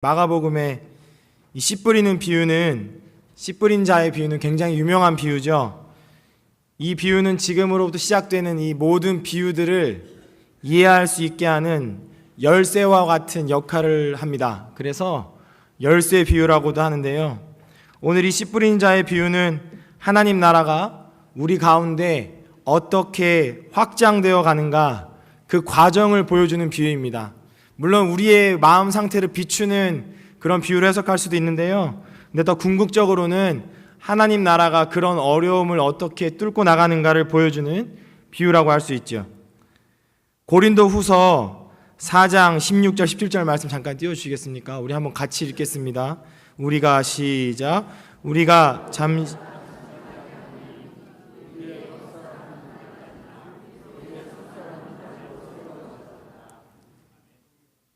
마가복음의 이 씨 뿌리는 비유는, 씨 뿌린 자의 비유는 굉장히 유명한 비유죠. 이 비유는 지금으로부터 시작되는 이 모든 비유들을 이해할 수 있게 하는 열쇠와 같은 역할을 합니다. 그래서 열쇠 비유라고도 하는데요. 오늘 이 씨 뿌린 자의 비유는 하나님 나라가 우리 가운데 어떻게 확장되어 가는가, 그 과정을 보여주는 비유입니다. 물론 우리의 마음 상태를 비추는 그런 비유를 해석할 수도 있는데요. 근데 더 궁극적으로는 하나님 나라가 그런 어려움을 어떻게 뚫고 나가는가를 보여주는 비유라고 할 수 있죠. 고린도 후서 4장 16절 17절 말씀 잠깐 띄워주시겠습니까? 우리 한번 같이 읽겠습니다. 우리가 시작. 우리가 잠시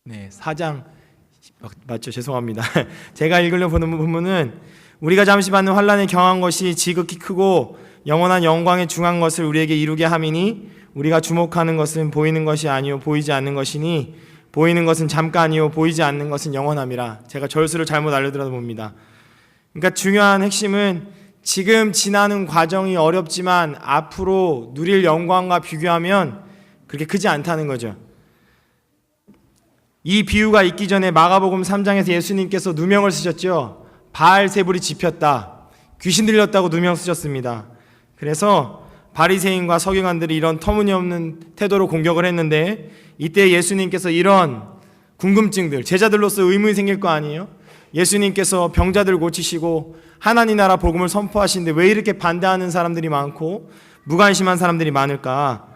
네, 4장 맞죠? 죄송합니다. 제가 읽으려 보는 부분은 우리가 잠시 받는 환난에 경한 것이 지극히 크고 영원한 영광에 중한 것을 우리에게 이루게 함이니 우리가 주목하는 것은 보이는 것이 아니요 보이지 않는 것이니 보이는 것은 잠깐이요 보이지 않는 것은 영원함이라. 제가 절수를 잘못 알려드려 봅니다. 그러니까 중요한 핵심은 지금 지나는 과정이 어렵지만 앞으로 누릴 영광과 비교하면 그렇게 크지 않다는 거죠. 이 비유가 있기 전에 마가복음 3장에서 예수님께서 누명을 쓰셨죠. 바알세불이 집혔다, 귀신 들렸다고 누명 쓰셨습니다. 그래서 바리새인과 서기관들이 이런 터무니없는 태도로 공격을 했는데, 이때 예수님께서 이런 궁금증들, 제자들로서 의문이 생길 거 아니에요. 예수님께서 병자들 고치시고 하나님 나라 복음을 선포하시는데 왜 이렇게 반대하는 사람들이 많고 무관심한 사람들이 많을까?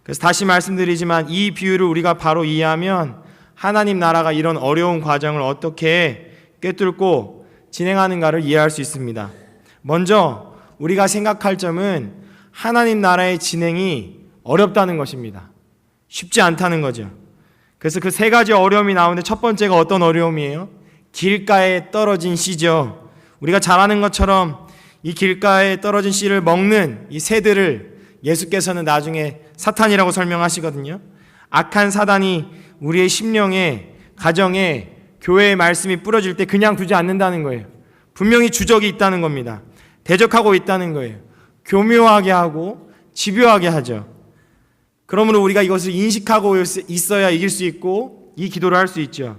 그래서 다시 말씀드리지만 이 비유를 우리가 바로 이해하면 하나님 나라가 이런 어려운 과정을 어떻게 꿰뚫고 진행하는가를 이해할 수 있습니다. 먼저 우리가 생각할 점은 하나님 나라의 진행이 어렵다는 것입니다. 쉽지 않다는 거죠. 그래서 그 세 가지 어려움이 나오는데 첫 번째가 어떤 어려움이에요? 길가에 떨어진 씨죠. 우리가 잘 아는 것처럼 이 길가에 떨어진 씨를 먹는 이 새들을 예수께서는 나중에 사탄이라고 설명하시거든요. 악한 사단이 우리의 심령에, 가정에, 교회의 말씀이 뿌려질 때 그냥 두지 않는다는 거예요. 분명히 주적이 있다는 겁니다. 대적하고 있다는 거예요. 교묘하게 하고 집요하게 하죠. 그러므로 우리가 이것을 인식하고 있어야 이길 수 있고 이 기도를 할 수 있죠.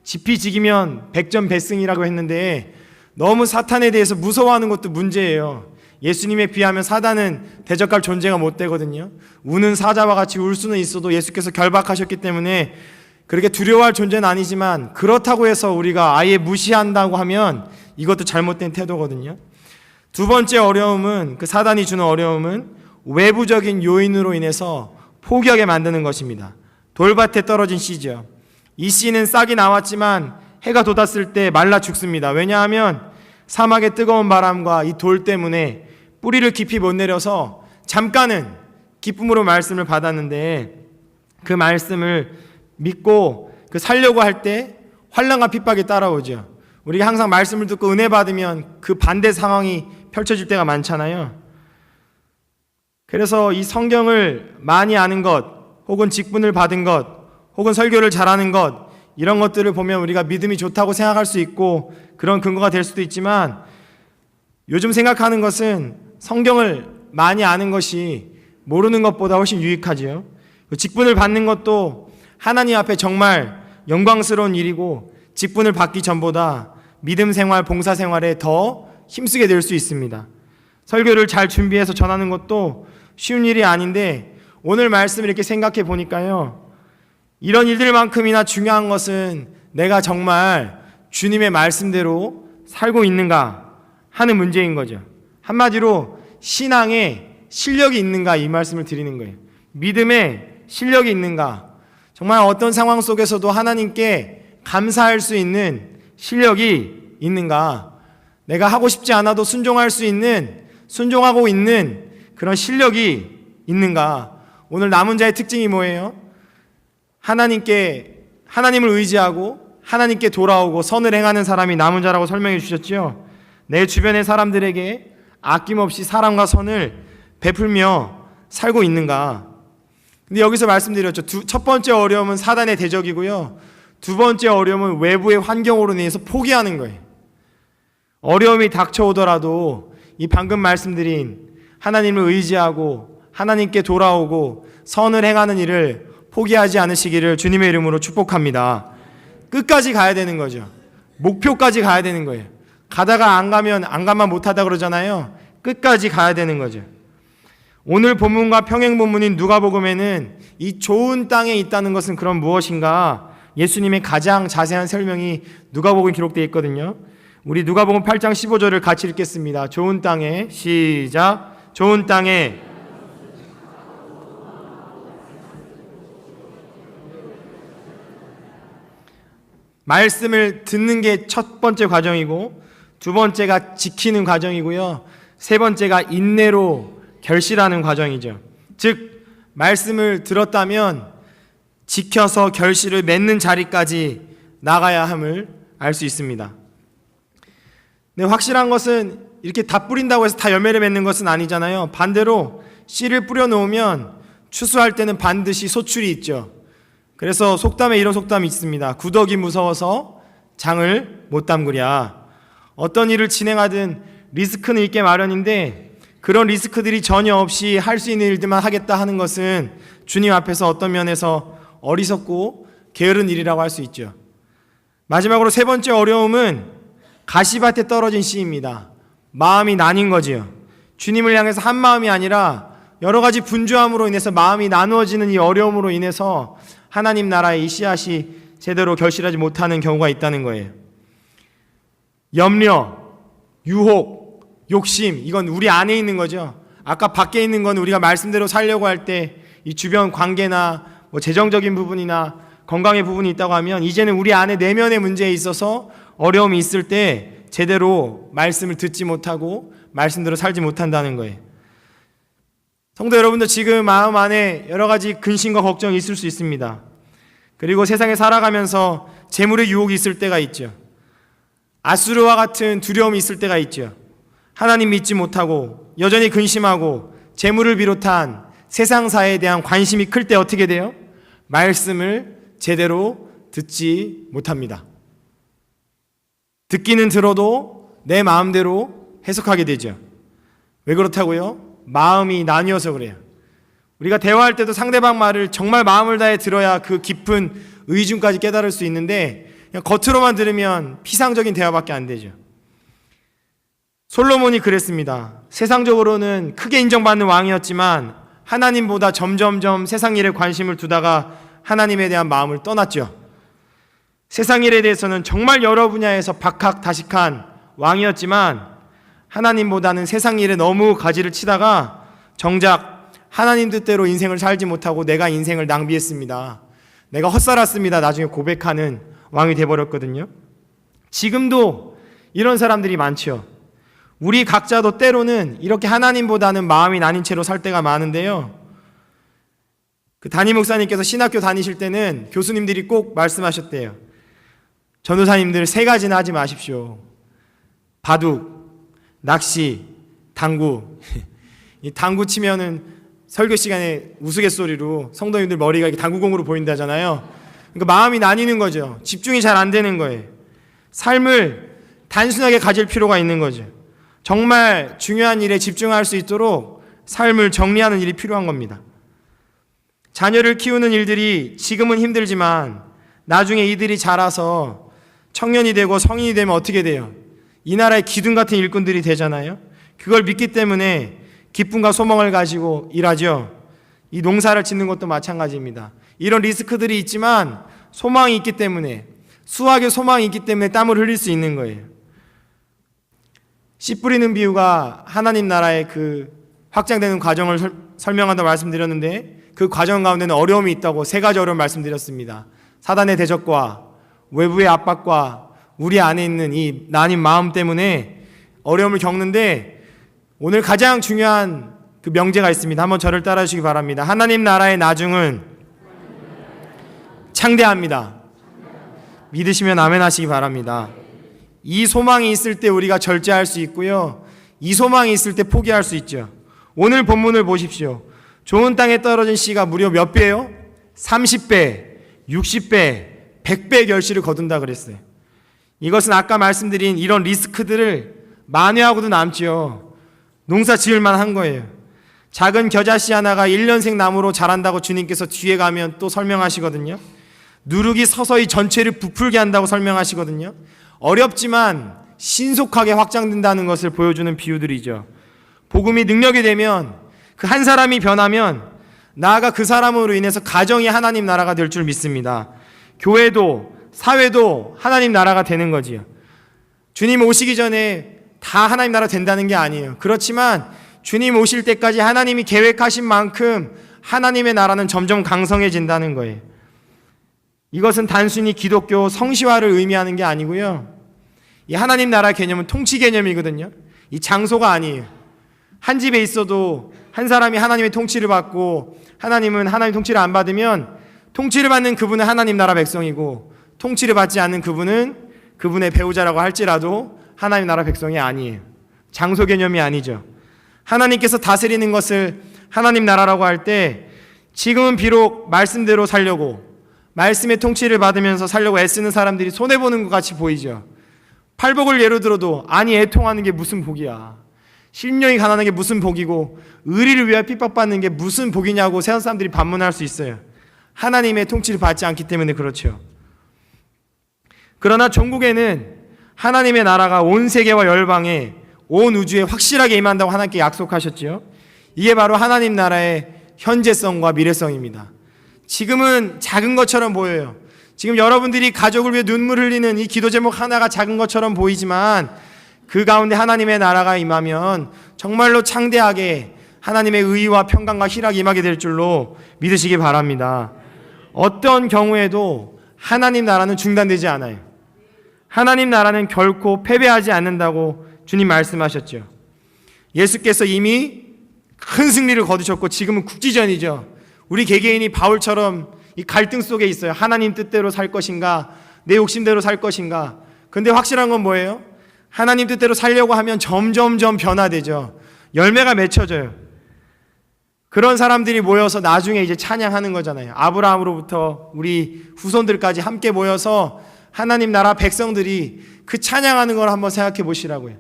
지피지기면 백전백승이라고 했는데 너무 사탄에 대해서 무서워하는 것도 문제예요. 예수님에 비하면 사단은 대적할 존재가 못 되거든요. 우는 사자와 같이 울 수는 있어도 예수께서 결박하셨기 때문에 그렇게 두려워할 존재는 아니지만, 그렇다고 해서 우리가 아예 무시한다고 하면 이것도 잘못된 태도거든요. 두 번째 어려움은, 그 사단이 주는 어려움은 외부적인 요인으로 인해서 포기하게 만드는 것입니다. 돌밭에 떨어진 씨죠. 이 씨는 싹이 나왔지만 해가 돋았을 때 말라 죽습니다. 왜냐하면 사막의 뜨거운 바람과 이 돌 때문에 뿌리를 깊이 못 내려서 잠깐은 기쁨으로 말씀을 받았는데 그 말씀을 믿고 그 살려고 할 때 환난과 핍박이 따라오죠. 우리가 항상 말씀을 듣고 은혜 받으면 그 반대 상황이 펼쳐질 때가 많잖아요. 그래서 이 성경을 많이 아는 것, 혹은 직분을 받은 것, 혹은 설교를 잘하는 것, 이런 것들을 보면 우리가 믿음이 좋다고 생각할 수 있고 그런 근거가 될 수도 있지만, 요즘 생각하는 것은 성경을 많이 아는 것이 모르는 것보다 훨씬 유익하지요. 직분을 받는 것도 하나님 앞에 정말 영광스러운 일이고 직분을 받기 전보다 믿음 생활, 봉사 생활에 더 힘쓰게 될 수 있습니다. 설교를 잘 준비해서 전하는 것도 쉬운 일이 아닌데, 오늘 말씀을 이렇게 생각해 보니까요, 이런 일들만큼이나 중요한 것은 내가 정말 주님의 말씀대로 살고 있는가 하는 문제인 거죠. 한마디로 신앙에 실력이 있는가, 이 말씀을 드리는 거예요. 믿음에 실력이 있는가, 정말 어떤 상황 속에서도 하나님께 감사할 수 있는 실력이 있는가, 내가 하고 싶지 않아도 순종할 수 있는, 순종하고 있는 그런 실력이 있는가. 오늘 남은 자의 특징이 뭐예요? 하나님을 의지하고 하나님께 돌아오고 선을 행하는 사람이 남은 자라고 설명해 주셨죠. 내 주변의 사람들에게 아낌없이 사랑과 선을 베풀며 살고 있는가. 근데 여기서 말씀드렸죠. 첫 번째 어려움은 사단의 대적이고요. 두 번째 어려움은 외부의 환경으로 인해서 포기하는 거예요. 어려움이 닥쳐오더라도 이 방금 말씀드린 하나님을 의지하고 하나님께 돌아오고 선을 행하는 일을 포기하지 않으시기를 주님의 이름으로 축복합니다. 끝까지 가야 되는 거죠. 목표까지 가야 되는 거예요. 가다가 안 가면 못하다 그러잖아요. 끝까지 가야 되는 거죠. 오늘 본문과 평행 본문인 누가복음에는 이 좋은 땅에 있다는 것은 그럼 무엇인가? 예수님의 가장 자세한 설명이 누가복음에 기록되어 있거든요. 우리 누가복음 8장 15절을 같이 읽겠습니다. 좋은 땅에, 시작. 좋은 땅에 말씀을 듣는 게 첫 번째 과정이고, 두 번째가 지키는 과정이고요, 세 번째가 인내로 결실하는 과정이죠. 즉 말씀을 들었다면 지켜서 결실을 맺는 자리까지 나가야 함을 알 수 있습니다. 근데 확실한 것은 이렇게 다 뿌린다고 해서 다 열매를 맺는 것은 아니잖아요. 반대로 씨를 뿌려놓으면 추수할 때는 반드시 소출이 있죠. 그래서 속담에 이런 속담이 있습니다. 구더기 무서워서 장을 못 담그랴. 어떤 일을 진행하든 리스크는 있게 마련인데 그런 리스크들이 전혀 없이 할 수 있는 일들만 하겠다 하는 것은 주님 앞에서 어떤 면에서 어리석고 게으른 일이라고 할 수 있죠. 마지막으로 세 번째 어려움은 가시밭에 떨어진 씨입니다. 마음이 나뉜 거지요. 주님을 향해서 한 마음이 아니라 여러 가지 분주함으로 인해서 마음이 나누어지는 이 어려움으로 인해서 하나님 나라의 이 씨앗이 제대로 결실하지 못하는 경우가 있다는 거예요. 염려, 유혹, 욕심, 이건 우리 안에 있는 거죠. 아까 밖에 있는 건 우리가 말씀대로 살려고 할 때 이 주변 관계나 뭐 재정적인 부분이나 건강의 부분이 있다고 하면 이제는 우리 안에 내면의 문제에 있어서 어려움이 있을 때 제대로 말씀을 듣지 못하고 말씀대로 살지 못한다는 거예요. 성도 여러분도 지금 마음 안에 여러 가지 근심과 걱정이 있을 수 있습니다. 그리고 세상에 살아가면서 재물의 유혹이 있을 때가 있죠. 아수르와 같은 두려움이 있을 때가 있죠. 하나님 믿지 못하고 여전히 근심하고 재물을 비롯한 세상사에 대한 관심이 클 때 어떻게 돼요? 말씀을 제대로 듣지 못합니다. 듣기는 들어도 내 마음대로 해석하게 되죠. 왜 그렇다고요? 마음이 나뉘어서 그래요. 우리가 대화할 때도 상대방 말을 정말 마음을 다해 들어야 그 깊은 의중까지 깨달을 수 있는데 그냥 겉으로만 들으면 피상적인 대화밖에 안 되죠. 솔로몬이 그랬습니다. 세상적으로는 크게 인정받는 왕이었지만 하나님보다 점점점 세상 일에 관심을 두다가 하나님에 대한 마음을 떠났죠. 세상 일에 대해서는 정말 여러 분야에서 박학다식한 왕이었지만 하나님보다는 세상 일에 너무 가지를 치다가 정작 하나님 뜻대로 인생을 살지 못하고 내가 인생을 낭비했습니다. 내가 헛살았습니다. 나중에 고백하는 왕이 돼버렸거든요. 지금도 이런 사람들이 많죠. 우리 각자도 때로는 이렇게 하나님보다는 마음이 나뉜 채로 살 때가 많은데요. 그 담임 목사님께서 신학교 다니실 때는 교수님들이 꼭 말씀하셨대요. 전도사님들 세 가지나 하지 마십시오. 바둑, 낚시, 당구. 이 당구 치면은 설교 시간에 우스갯소리로 성도님들 머리가 이렇게 당구공으로 보인다잖아요. 그러니까 마음이 나뉘는 거죠. 집중이 잘 안 되는 거예요. 삶을 단순하게 가질 필요가 있는 거죠. 정말 중요한 일에 집중할 수 있도록 삶을 정리하는 일이 필요한 겁니다. 자녀를 키우는 일들이 지금은 힘들지만 나중에 이들이 자라서 청년이 되고 성인이 되면 어떻게 돼요? 이 나라의 기둥 같은 일꾼들이 되잖아요. 그걸 믿기 때문에 기쁨과 소망을 가지고 일하죠. 이 농사를 짓는 것도 마찬가지입니다. 이런 리스크들이 있지만 소망이 있기 때문에, 수확의 소망이 있기 때문에 땀을 흘릴 수 있는 거예요. 씨 뿌리는 비유가 하나님 나라의 그 확장되는 과정을 설명한다고 말씀드렸는데 그 과정 가운데는 어려움이 있다고 세 가지 어려움 말씀드렸습니다. 사단의 대적과 외부의 압박과 우리 안에 있는 이 나뉜 마음 때문에 어려움을 겪는데 오늘 가장 중요한 그 명제가 있습니다. 한번 저를 따라 주시기 바랍니다. 하나님 나라의 나중은 창대합니다. 믿으시면 아멘 하시기 바랍니다. 이 소망이 있을 때 우리가 절제할 수 있고요. 이 소망이 있을 때 포기할 수 있죠. 오늘 본문을 보십시오. 좋은 땅에 떨어진 씨가 무려 몇 배예요? 30배, 60배, 100배 결실을 거둔다 그랬어요. 이것은 아까 말씀드린 이런 리스크들을 만회하고도 남지요. 농사 지을만 한 거예요. 작은 겨자씨 하나가 1년생 나무로 자란다고 주님께서 뒤에 가면 또 설명하시거든요. 누룩이 서서히 전체를 부풀게 한다고 설명하시거든요. 어렵지만 신속하게 확장된다는 것을 보여주는 비유들이죠. 복음이 능력이 되면 그 한 사람이 변하면 나아가 그 사람으로 인해서 가정이 하나님 나라가 될 줄 믿습니다. 교회도 사회도 하나님 나라가 되는 거지요. 주님 오시기 전에 다 하나님 나라 된다는 게 아니에요. 그렇지만 주님 오실 때까지 하나님이 계획하신 만큼 하나님의 나라는 점점 강성해진다는 거예요. 이것은 단순히 기독교 성시화를 의미하는 게 아니고요. 이 하나님 나라 개념은 통치 개념이거든요. 이 장소가 아니에요. 한 집에 있어도 한 사람이 하나님의 통치를 받고 하나님은 하나님 통치를 안 받으면 통치를 받는 그분은 하나님 나라 백성이고 통치를 받지 않는 그분은 그분의 배우자라고 할지라도 하나님 나라 백성이 아니에요. 장소 개념이 아니죠. 하나님께서 다스리는 것을 하나님 나라라고 할 때 지금은 비록 말씀대로 살려고 말씀의 통치를 받으면서 살려고 애쓰는 사람들이 손해보는 것 같이 보이죠. 팔복을 예로 들어도 아니 애통하는 게 무슨 복이야. 심령이 가난한 게 무슨 복이고 의리를 위하여 핍박받는 게 무슨 복이냐고 세상 사람들이 반문할 수 있어요. 하나님의 통치를 받지 않기 때문에 그렇죠. 그러나 종국에는 하나님의 나라가 온 세계와 열방에 온 우주에 확실하게 임한다고 하나님께 약속하셨지요. 이게 바로 하나님 나라의 현재성과 미래성입니다. 지금은 작은 것처럼 보여요. 지금 여러분들이 가족을 위해 눈물 흘리는 이 기도 제목 하나가 작은 것처럼 보이지만 그 가운데 하나님의 나라가 임하면 정말로 창대하게 하나님의 의와 평강과 희락이 임하게 될 줄로 믿으시기 바랍니다. 어떤 경우에도 하나님 나라는 중단되지 않아요. 하나님 나라는 결코 패배하지 않는다고 주님 말씀하셨죠. 예수께서 이미 큰 승리를 거두셨고 지금은 국지전이죠. 우리 개개인이 바울처럼 이 갈등 속에 있어요. 하나님 뜻대로 살 것인가 내 욕심대로 살 것인가. 근데 확실한 건 뭐예요? 하나님 뜻대로 살려고 하면 점점점 변화되죠. 열매가 맺혀져요. 그런 사람들이 모여서 나중에 이제 찬양하는 거잖아요. 아브라함으로부터 우리 후손들까지 함께 모여서 하나님 나라 백성들이 그 찬양하는 걸 한번 생각해 보시라고요.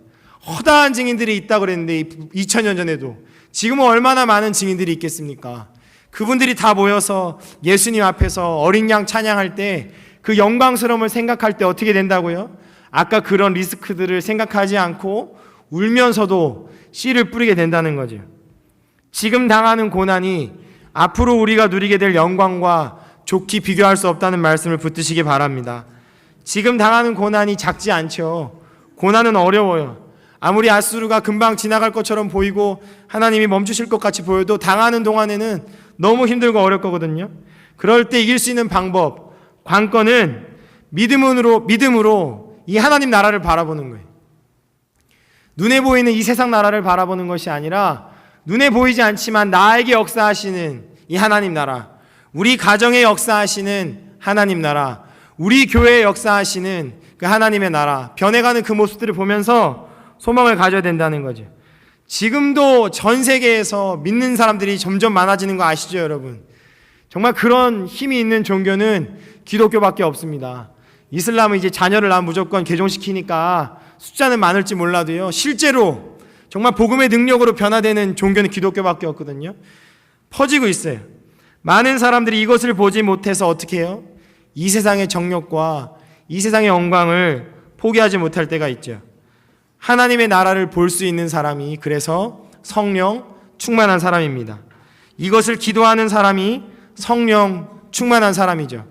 허다한 증인들이 있다고 그랬는데 2000년 전에도 지금은 얼마나 많은 증인들이 있겠습니까? 그분들이 다 모여서 예수님 앞에서 어린 양 찬양할 때 그 영광스러움을 생각할 때 어떻게 된다고요? 아까 그런 리스크들을 생각하지 않고 울면서도 씨를 뿌리게 된다는 거죠. 지금 당하는 고난이 앞으로 우리가 누리게 될 영광과 좋게 비교할 수 없다는 말씀을 붙드시기 바랍니다. 지금 당하는 고난이 작지 않죠. 고난은 어려워요. 아무리 아수르가 금방 지나갈 것처럼 보이고 하나님이 멈추실 것 같이 보여도 당하는 동안에는 너무 힘들고 어렵거든요. 그럴 때 이길 수 있는 방법, 관건은 믿음으로 이 하나님 나라를 바라보는 거예요. 눈에 보이는 이 세상 나라를 바라보는 것이 아니라 눈에 보이지 않지만 나에게 역사하시는 이 하나님 나라, 우리 가정에 역사하시는 하나님 나라, 우리 교회에 역사하시는 그 하나님의 나라, 변해가는 그 모습들을 보면서 소망을 가져야 된다는 거죠. 지금도 전 세계에서 믿는 사람들이 점점 많아지는 거 아시죠, 여러분? 정말 그런 힘이 있는 종교는 기독교밖에 없습니다. 이슬람은 이제 자녀를 낳으면 무조건 개종시키니까 숫자는 많을지 몰라도요, 실제로 정말 복음의 능력으로 변화되는 종교는 기독교밖에 없거든요. 퍼지고 있어요. 많은 사람들이 이것을 보지 못해서 어떻게 해요? 이 세상의 정욕과 이 세상의 영광을 포기하지 못할 때가 있죠. 하나님의 나라를 볼 수 있는 사람이 그래서 성령 충만한 사람입니다. 이것을 기도하는 사람이 성령 충만한 사람이죠.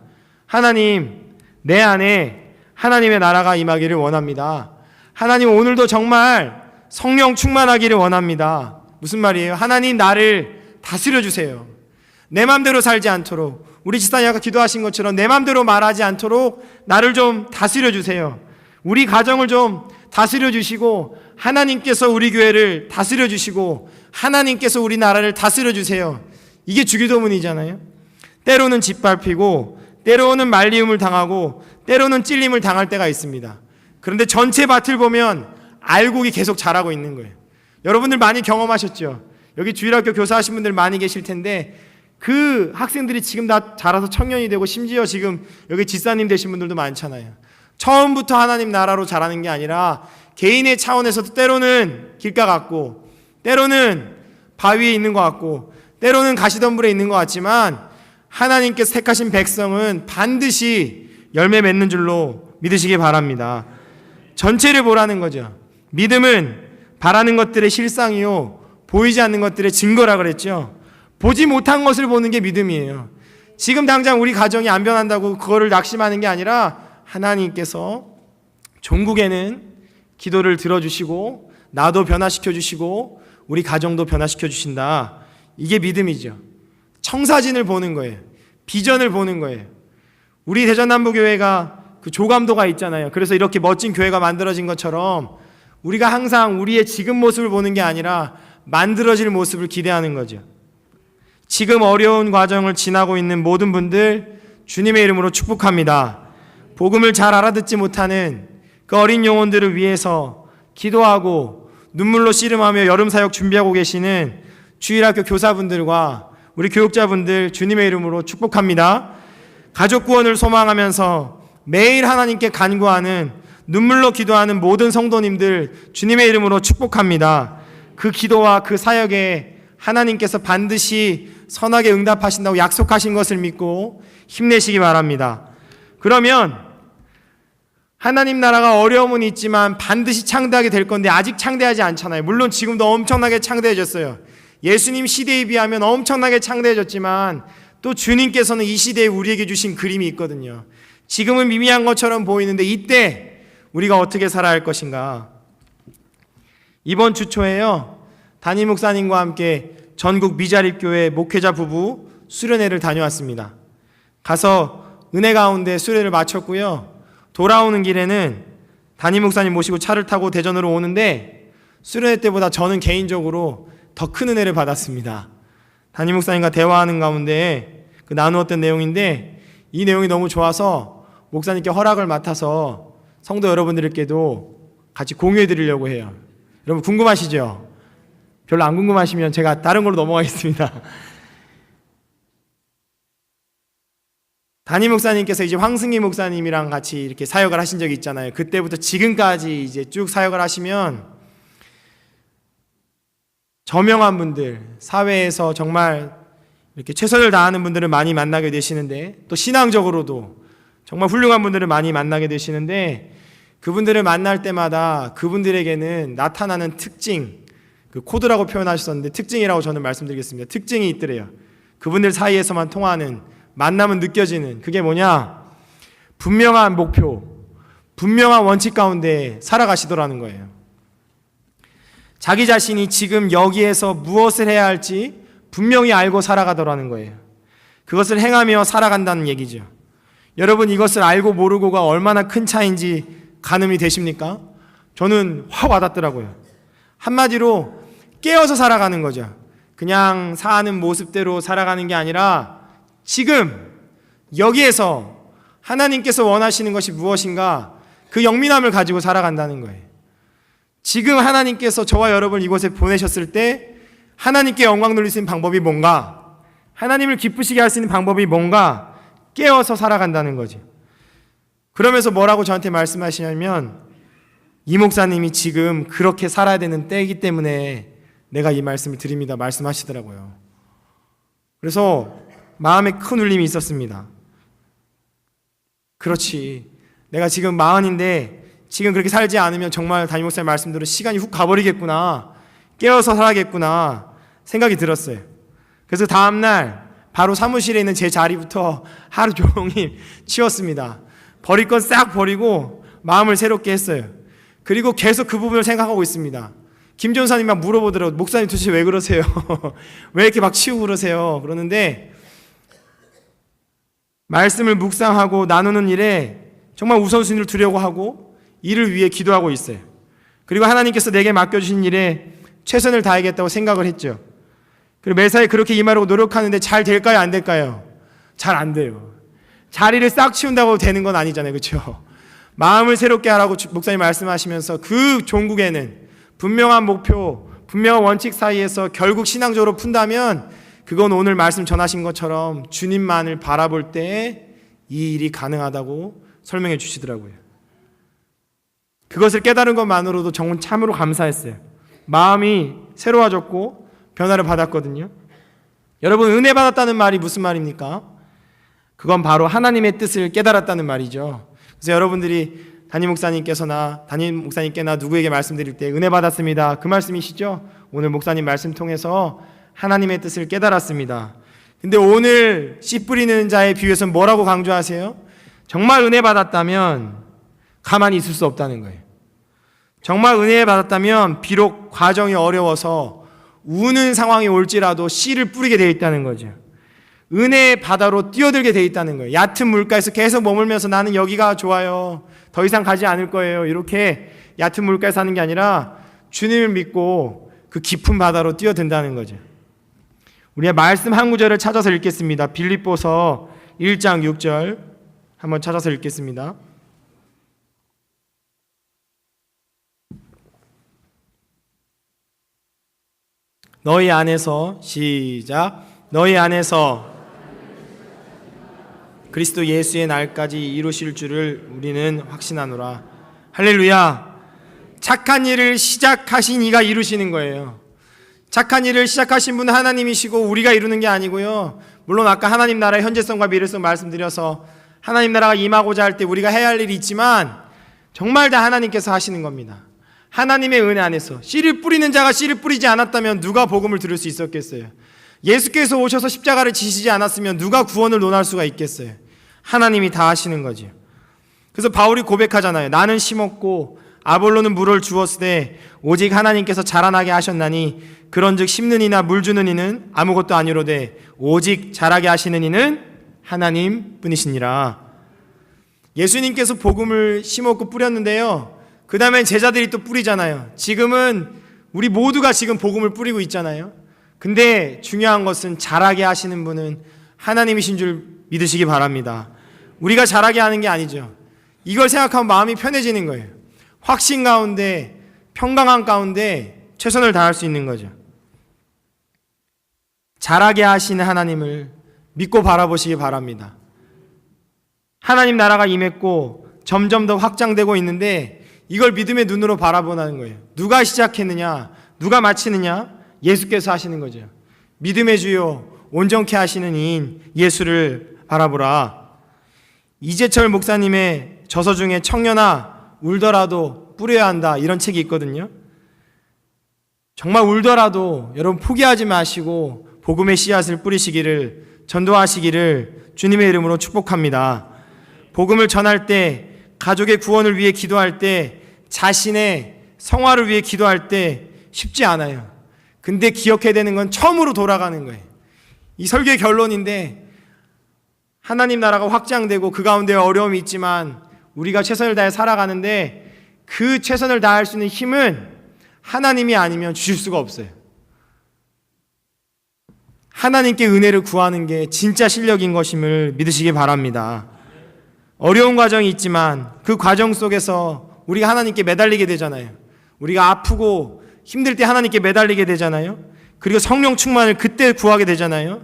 하나님, 내 안에 하나님의 나라가 임하기를 원합니다. 하나님, 오늘도 정말 성령 충만하기를 원합니다. 무슨 말이에요? 하나님, 나를 다스려 주세요. 내 맘대로 살지 않도록, 우리 집사님이 아까 기도하신 것처럼 내 맘대로 말하지 않도록 나를 좀 다스려 주세요. 우리 가정을 좀 다스려 주시고 하나님께서 우리 교회를 다스려 주시고 하나님께서 우리 나라를 다스려 주세요. 이게 주기도문이잖아요. 때로는 짓밟히고 때로는 말리움을 당하고 때로는 찔림을 당할 때가 있습니다. 그런데 전체 밭을 보면 알곡이 계속 자라고 있는 거예요. 여러분들 많이 경험하셨죠? 여기 주일학교 교사하신 분들 많이 계실 텐데 그 학생들이 지금 다 자라서 청년이 되고 심지어 지금 여기 집사님 되신 분들도 많잖아요. 처음부터 하나님 나라로 자라는 게 아니라 개인의 차원에서도 때로는 길가 같고, 때로는 바위에 있는 것 같고, 때로는 가시덤불에 있는 것 같지만 하나님께서 택하신 백성은 반드시 열매 맺는 줄로 믿으시기 바랍니다. 전체를 보라는 거죠. 믿음은 바라는 것들의 실상이요 보이지 않는 것들의 증거라 그랬죠. 보지 못한 것을 보는 게 믿음이에요. 지금 당장 우리 가정이 안 변한다고 그거를 낙심하는 게 아니라 하나님께서 종국에는 기도를 들어주시고 나도 변화시켜 주시고 우리 가정도 변화시켜 주신다. 이게 믿음이죠. 청사진을 보는 거예요. 비전을 보는 거예요. 우리 대전남부교회가 그 조감도가 있잖아요. 그래서 이렇게 멋진 교회가 만들어진 것처럼 우리가 항상 우리의 지금 모습을 보는 게 아니라 만들어질 모습을 기대하는 거죠. 지금 어려운 과정을 지나고 있는 모든 분들 주님의 이름으로 축복합니다. 복음을 잘 알아듣지 못하는 그 어린 영혼들을 위해서 기도하고 눈물로 씨름하며 여름 사역 준비하고 계시는 주일학교 교사분들과 우리 교육자분들 주님의 이름으로 축복합니다. 가족 구원을 소망하면서 매일 하나님께 간구하는 눈물로 기도하는 모든 성도님들 주님의 이름으로 축복합니다. 그 기도와 그 사역에 하나님께서 반드시 선하게 응답하신다고 약속하신 것을 믿고 힘내시기 바랍니다. 그러면 하나님 나라가 어려움은 있지만 반드시 창대하게 될 건데 아직 창대하지 않잖아요. 물론 지금도 엄청나게 창대해졌어요. 예수님 시대에 비하면 엄청나게 창대해졌지만 또 주님께서는 이 시대에 우리에게 주신 그림이 있거든요. 지금은 미미한 것처럼 보이는데 이때 우리가 어떻게 살아야 할 것인가. 이번 주 초에요, 담임 목사님과 함께 전국 미자립교회 목회자 부부 수련회를 다녀왔습니다. 가서 은혜 가운데 수련회를 마쳤고요. 돌아오는 길에는 담임 목사님 모시고 차를 타고 대전으로 오는데 수련회 때보다 저는 개인적으로 더 큰 은혜를 받았습니다. 담임 목사님과 대화하는 가운데 그 나누었던 내용인데 이 내용이 너무 좋아서 목사님께 허락을 맡아서 성도 여러분들께도 같이 공유해 드리려고 해요. 여러분 궁금하시죠? 별로 안 궁금하시면 제가 다른 걸로 넘어가겠습니다. 담임 목사님께서 이제 황승희 목사님이랑 같이 이렇게 사역을 하신 적이 있잖아요. 그때부터 지금까지 이제 쭉 사역을 하시면 저명한 분들, 사회에서 정말 이렇게 최선을 다하는 분들을 많이 만나게 되시는데 또 신앙적으로도 정말 훌륭한 분들을 많이 만나게 되시는데 그분들을 만날 때마다 그분들에게는 나타나는 특징, 그 코드라고 표현하셨었는데 특징이라고 저는 말씀드리겠습니다. 특징이 있더래요. 그분들 사이에서만 통하는, 만나면 느껴지는 그게 뭐냐? 분명한 목표, 분명한 원칙 가운데 살아가시더라는 거예요. 자기 자신이 지금 여기에서 무엇을 해야 할지 분명히 알고 살아가더라는 거예요. 그것을 행하며 살아간다는 얘기죠. 여러분 이것을 알고 모르고가 얼마나 큰 차이인지 가늠이 되십니까? 저는 확 와닿더라고요. 한마디로 깨어서 살아가는 거죠. 그냥 사는 모습대로 살아가는 게 아니라 지금 여기에서 하나님께서 원하시는 것이 무엇인가 그 영민함을 가지고 살아간다는 거예요. 지금 하나님께서 저와 여러분을 이곳에 보내셨을 때 하나님께 영광 돌릴 수 있는 방법이 뭔가, 하나님을 기쁘시게 할 수 있는 방법이 뭔가 깨어서 살아간다는 거죠. 그러면서 뭐라고 저한테 말씀하시냐면 이 목사님이 지금 그렇게 살아야 되는 때이기 때문에 내가 이 말씀을 드립니다 말씀하시더라고요. 그래서 마음에 큰 울림이 있었습니다. 그렇지, 내가 지금 40인데 지금 그렇게 살지 않으면 정말 담임 목사님 말씀대로 시간이 훅 가버리겠구나, 깨어서 살아야겠구나 생각이 들었어요. 그래서 다음날 바로 사무실에 있는 제 자리부터 하루 종일 치웠습니다. 버릴 건 싹 버리고 마음을 새롭게 했어요. 그리고 계속 그 부분을 생각하고 있습니다. 김 전사님 막 물어보더라고요. 목사님 도대체 왜 그러세요? 왜 이렇게 막 치우고 그러세요? 그러는데 말씀을 묵상하고 나누는 일에 정말 우선순위를 두려고 하고 이를 위해 기도하고 있어요. 그리고 하나님께서 내게 맡겨주신 일에 최선을 다하겠다고 생각을 했죠. 그리고 매사에 그렇게 임하려고 노력하는데 잘 될까요? 안 될까요? 잘 안 돼요. 자리를 싹 치운다고 되는 건 아니잖아요. 그렇죠? 마음을 새롭게 하라고 목사님 말씀하시면서 그 종국에는 분명한 목표, 분명한 원칙 사이에서 결국 신앙적으로 푼다면 그건 오늘 말씀 전하신 것처럼 주님만을 바라볼 때 이 일이 가능하다고 설명해 주시더라고요. 그것을 깨달은 것만으로도 정말 참으로 감사했어요. 마음이 새로워졌고 변화를 받았거든요. 여러분, 은혜 받았다는 말이 무슨 말입니까? 그건 바로 하나님의 뜻을 깨달았다는 말이죠. 그래서 여러분들이 담임 목사님께나 누구에게 말씀드릴 때 은혜 받았습니다, 그 말씀이시죠? 오늘 목사님 말씀 통해서 하나님의 뜻을 깨달았습니다. 근데 오늘 씨 뿌리는 자의 비유에서는 뭐라고 강조하세요? 정말 은혜 받았다면 가만히 있을 수 없다는 거예요. 정말 은혜 받았다면 비록 과정이 어려워서 우는 상황이 올지라도 씨를 뿌리게 되어 있다는 거죠. 은혜의 바다로 뛰어들게 되어 있다는 거예요. 얕은 물가에서 계속 머물면서 나는 여기가 좋아요, 더 이상 가지 않을 거예요, 이렇게 얕은 물가에 사는 게 아니라 주님을 믿고 그 깊은 바다로 뛰어든다는 거죠. 우리가 말씀 한 구절을 찾아서 읽겠습니다. 빌립보서 1장 6절 한번 찾아서 읽겠습니다. 너희 안에서, 시작, 너희 안에서 그리스도 예수의 날까지 이루실 줄을 우리는 확신하노라. 할렐루야. 착한 일을 시작하신 이가 이루시는 거예요. 착한 일을 시작하신 분은 하나님이시고 우리가 이루는 게 아니고요. 물론 아까 하나님 나라의 현재성과 미래성 말씀드려서 하나님 나라가 임하고자 할 때 우리가 해야 할 일이 있지만 정말 다 하나님께서 하시는 겁니다. 하나님의 은혜 안에서 씨를 뿌리는 자가 씨를 뿌리지 않았다면 누가 복음을 들을 수 있었겠어요? 예수께서 오셔서 십자가를 지시지 않았으면 누가 구원을 논할 수가 있겠어요? 하나님이 다 하시는 거죠. 그래서 바울이 고백하잖아요. 나는 심었고 아볼로는 물을 주었으되 오직 하나님께서 자라나게 하셨나니 그런즉 심는 이나 물 주는 이는 아무것도 아니로되 오직 자라게 하시는 이는 하나님 뿐이시니라. 예수님께서 복음을 심었고 뿌렸는데요, 그 다음엔 제자들이 또 뿌리잖아요. 지금은 우리 모두가 지금 복음을 뿌리고 있잖아요. 근데 중요한 것은 자라게 하시는 분은 하나님이신 줄 믿으시기 바랍니다. 우리가 자라게 하는 게 아니죠. 이걸 생각하면 마음이 편해지는 거예요. 확신 가운데, 평강함 가운데 최선을 다할 수 있는 거죠. 자라게 하시는 하나님을 믿고 바라보시기 바랍니다. 하나님 나라가 임했고 점점 더 확장되고 있는데 이걸 믿음의 눈으로 바라보는 거예요. 누가 시작했느냐, 누가 마치느냐? 예수께서 하시는 거죠. 믿음의 주요 온전케 하시는 이인 예수를 바라보라. 이재철 목사님의 저서 중에 청년아 울더라도 뿌려야 한다, 이런 책이 있거든요. 정말 울더라도 여러분 포기하지 마시고 복음의 씨앗을 뿌리시기를, 전도하시기를 주님의 이름으로 축복합니다. 복음을 전할 때, 가족의 구원을 위해 기도할 때, 자신의 성화를 위해 기도할 때 쉽지 않아요. 근데 기억해야 되는 건 처음으로 돌아가는 거예요. 이 설교의 결론인데, 하나님 나라가 확장되고 그 가운데 어려움이 있지만 우리가 최선을 다해 살아가는데 그 최선을 다할 수 있는 힘은 하나님이 아니면 주실 수가 없어요. 하나님께 은혜를 구하는 게 진짜 실력인 것임을 믿으시기 바랍니다. 어려운 과정이 있지만 그 과정 속에서 우리가 하나님께 매달리게 되잖아요. 우리가 아프고 힘들 때 하나님께 매달리게 되잖아요. 그리고 성령 충만을 그때 구하게 되잖아요.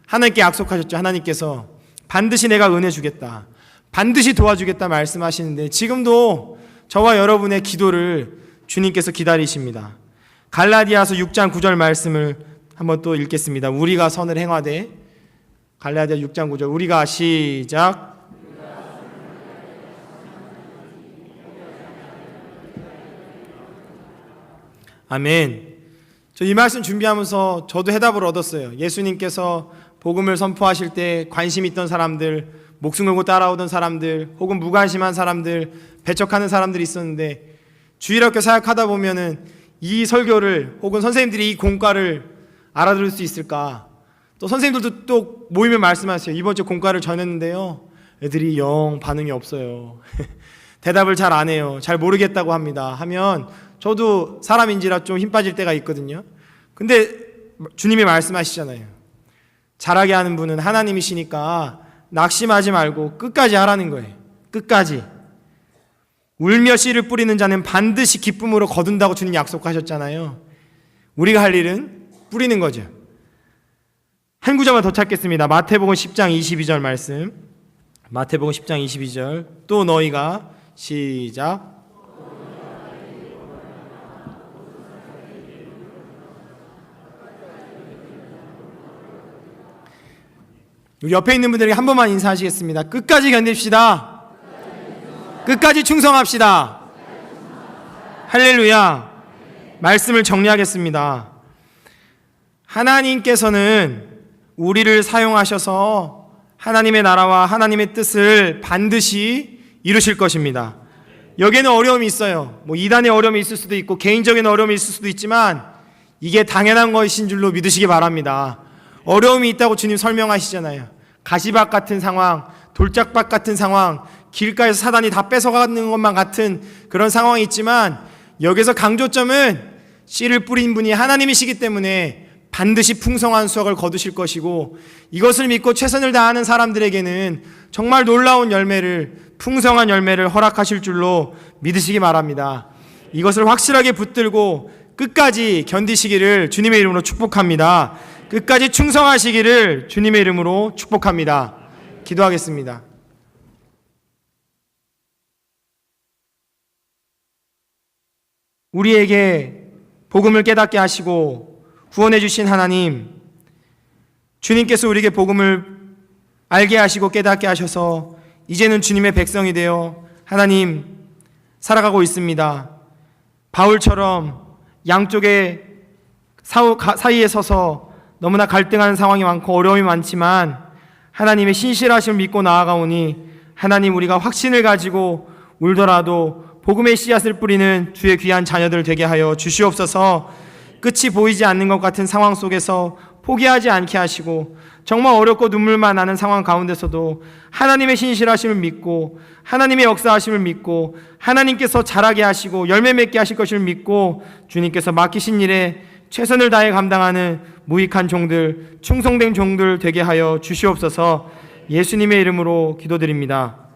하나님께 약속하셨죠. 하나님께서 반드시 내가 은혜 주겠다, 반드시 도와주겠다 말씀하시는데 지금도 저와 여러분의 기도를 주님께서 기다리십니다. 갈라디아서 6장 9절 말씀을 한번 또 읽겠습니다. 우리가 선을 행하되, 갈라디아 6장 9절, 우리가, 시작, 아멘. 저 이 말씀 준비하면서 저도 해답을 얻었어요. 예수님께서 복음을 선포하실 때 관심 있던 사람들, 목숨 걸고 따라오던 사람들, 혹은 무관심한 사람들, 배척하는 사람들이 있었는데 주일학교 사역하다 보면은 이 설교를, 혹은 선생님들이 이 공과를 알아들을 수 있을까? 또 선생님들도 또 모임에 말씀하세요. 이번 주 공과를 전했는데요, 애들이 영 반응이 없어요. 대답을 잘 안 해요. 잘 모르겠다고 합니다. 하면 저도 사람인지라 좀 힘 빠질 때가 있거든요. 근데 주님이 말씀하시잖아요. 잘하게 하는 분은 하나님이시니까 낙심하지 말고 끝까지 하라는 거예요. 끝까지. 울며 씨를 뿌리는 자는 반드시 기쁨으로 거둔다고 주님 약속하셨잖아요. 우리가 할 일은 뿌리는 거죠. 한 구절만 더 찾겠습니다. 마태복음 10장 22절 말씀. 마태복음 10장 22절. 또 너희가 시작. 우리 옆에 있는 분들에게 한 번만 인사하시겠습니다. 끝까지 견딥시다. 끝까지 충성합시다. 할렐루야. 말씀을 정리하겠습니다. 하나님께서는 우리를 사용하셔서 하나님의 나라와 하나님의 뜻을 반드시 이루실 것입니다. 여기에는 어려움이 있어요. 이단의 어려움이 있을 수도 있고 개인적인 어려움이 있을 수도 있지만 이게 당연한 것인 줄로 믿으시기 바랍니다. 어려움이 있다고 주님 설명하시잖아요. 가시밭 같은 상황, 돌짝밭 같은 상황, 길가에서 사단이 다 뺏어가는 것만 같은 그런 상황이 있지만 여기서 강조점은 씨를 뿌린 분이 하나님이시기 때문에 반드시 풍성한 수확을 거두실 것이고 이것을 믿고 최선을 다하는 사람들에게는 정말 놀라운 열매를, 풍성한 열매를 허락하실 줄로 믿으시기 바랍니다. 이것을 확실하게 붙들고 끝까지 견디시기를 주님의 이름으로 축복합니다. 끝까지 충성하시기를 주님의 이름으로 축복합니다. 기도하겠습니다. 우리에게 복음을 깨닫게 하시고 구원해 주신 하나님, 주님께서 우리에게 복음을 알게 하시고 깨닫게 하셔서 이제는 주님의 백성이 되어 하나님 살아가고 있습니다. 바울처럼 양쪽의 사이에 서서 너무나 갈등하는 상황이 많고 어려움이 많지만 하나님의 신실하심을 믿고 나아가오니 하나님, 우리가 확신을 가지고 울더라도 복음의 씨앗을 뿌리는 주의 귀한 자녀들 되게 하여 주시옵소서. 끝이 보이지 않는 것 같은 상황 속에서 포기하지 않게 하시고 정말 어렵고 눈물만 나는 상황 가운데서도 하나님의 신실하심을 믿고 하나님의 역사하심을 믿고 하나님께서 자라게 하시고 열매 맺게 하실 것을 믿고 주님께서 맡기신 일에 최선을 다해 감당하는 무익한 종들, 충성된 종들 되게 하여 주시옵소서. 예수님의 이름으로 기도드립니다.